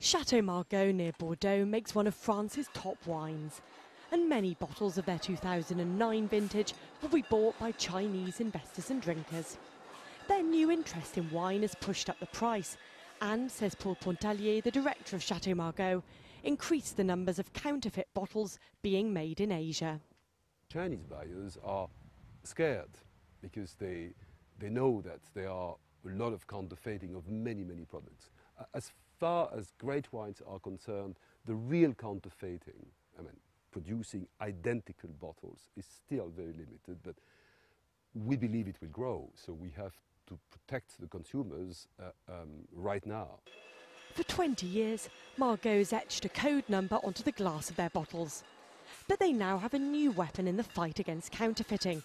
Chateau Margaux near Bordeaux makes one of France's top wines, and many bottles of their 2009 vintage will be bought by Chinese investors and drinkers. Their new interest in wine has pushed up the price and, says Paul Pontellier, the director of Chateau Margaux, increased the numbers of counterfeit bottles being made in Asia. Chinese buyers are scared because they know that there are a lot of counterfeiting of many products. As far as great wines are concerned, the real counterfeiting, producing identical bottles, is still very limited, but we believe it will grow, so we have to protect the consumers right now. For 20 years, Margaux's etched a code number onto the glass of their bottles. But they now have a new weapon in the fight against counterfeiting.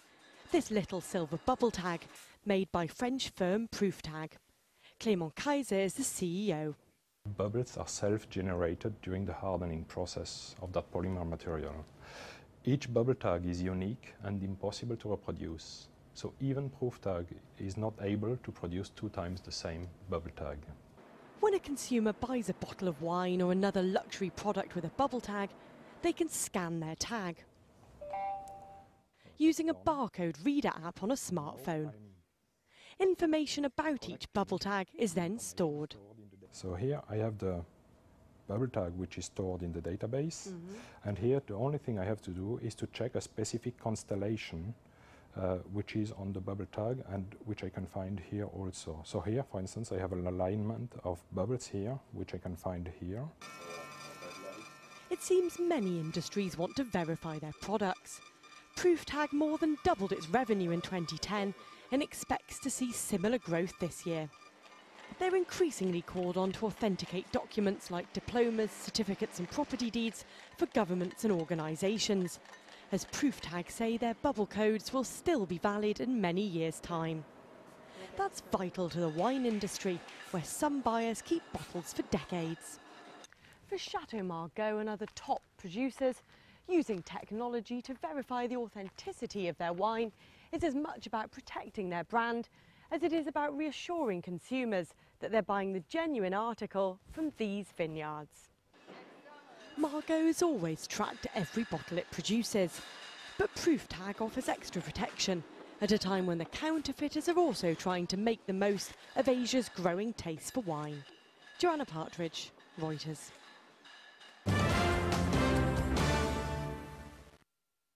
This little silver bubble tag, made by French firm Proof Tag. Clément Kaiser is the CEO. Bubbles are self-generated during the hardening process of that polymer material. Each bubble tag is unique and impossible to reproduce. So even Proof Tag is not able to produce 2 times the same bubble tag. When a consumer buys a bottle of wine or another luxury product with a bubble tag, they can scan their tag using a barcode reader app on a smartphone. Information about each bubble tag is then stored. So here I have the bubble tag which is stored in the database, and here the only thing I have to do is to check a specific constellation which is on the bubble tag and which I can find here also. So here, for instance, I have an alignment of bubbles here, which I can find here. It seems many industries want to verify their products. Proof Tag more than doubled its revenue in 2010 and expects to see similar growth this year. They're increasingly called on to authenticate documents like diplomas, certificates and property deeds for governments and organisations. As Proof Tag say, their bubble codes will still be valid in many years' time. That's vital to the wine industry, where some buyers keep bottles for decades. For Chateau Margaux and other top producers, using technology to verify the authenticity of their wine is as much about protecting their brand as it is about reassuring consumers that they're buying the genuine article from these vineyards. Margaux has always tracked every bottle it produces, but Proof Tag offers extra protection at a time when the counterfeiters are also trying to make the most of Asia's growing taste for wine. Joanna Partridge, Reuters.